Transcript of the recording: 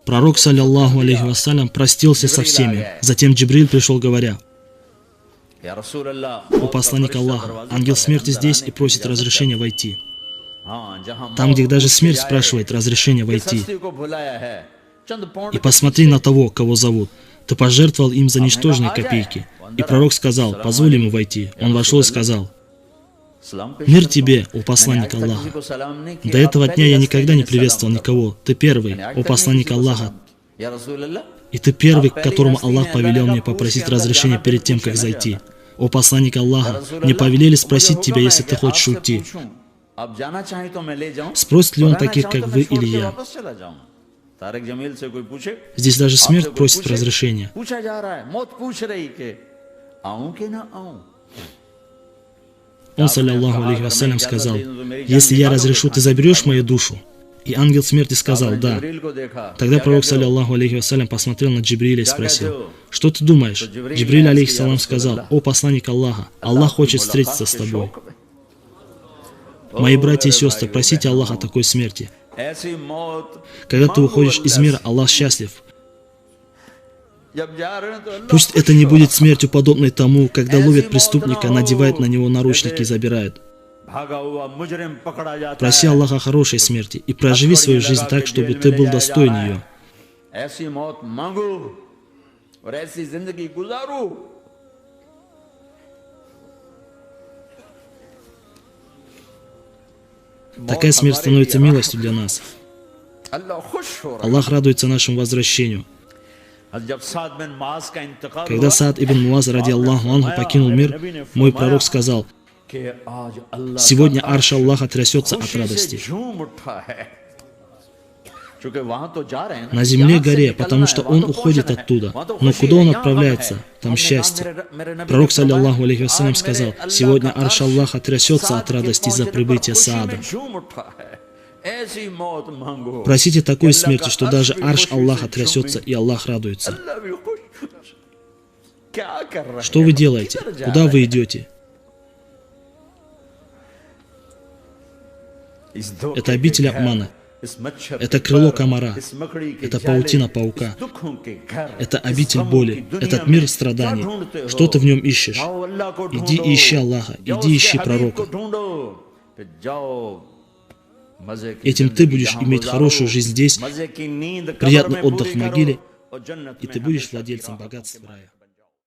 Пророк, саллиллаху алейхи вассалям, простился со всеми. Затем Джибриль пришел, говоря: «О посланник Аллаха, ангел смерти здесь и просит разрешения войти». Там, где даже смерть спрашивает разрешения войти. «И посмотри на того, кого зовут. Ты пожертвовал им за ничтожные копейки». И пророк сказал: «Позволь ему войти». Он вошел и сказал: «Мир тебе, о посланник Аллаха. До этого дня я никогда не приветствовал никого. Ты первый, о посланник Аллаха. И ты первый, к которому Аллах повелел мне попросить разрешения перед тем, как зайти. О посланник Аллаха, мне повелели спросить тебя, если ты хочешь уйти. Спросит ли он таких, как вы или я?» Здесь даже смерть просит разрешения. Он, саллиллаху алейхи вассалям, сказал: «Если я разрешу, ты заберешь мою душу?» И ангел смерти сказал: «Да». Тогда пророк, саллиллаху алейхи вассалям, посмотрел на Джибриля и спросил: «Что ты думаешь?» Джибриль, алейхиссалам, сказал: «О посланник Аллаха, Аллах хочет встретиться с тобой». Мои братья и сестры, просите Аллаха такой смерти. Когда ты уходишь из мира, Аллах счастлив. Пусть это не будет смертью, подобной тому, когда ловят преступника, надевают на него наручники и забирают. Проси Аллаха хорошей смерти и проживи свою жизнь так, чтобы ты был достоин ее. Такая смерть становится милостью для нас. Аллах радуется нашему возвращению. Когда Саад ибн Муаз, ради Аллаху анху, покинул мир, мой пророк сказал: «Сегодня арш Аллаха трясется от радости». На земле горе, потому что он уходит оттуда. Но куда он отправляется? Там счастье. Пророк, саллиллаху алейхи вассалям, сказал: «Сегодня арш Аллаха трясется от радости из-за прибытия Саада». Просите такой смерти, что даже арш Аллаха трясется, и Аллах радуется. Что вы делаете? Куда вы идете? Это обитель обмана. Это крыло комара. Это паутина паука. Это обитель боли. Этот мир страданий. Что ты в нем ищешь? Иди и ищи Аллаха. Иди ищи пророка. Этим ты будешь иметь хорошую жизнь здесь, приятный отдых в могиле, и ты будешь владельцем богатств рая.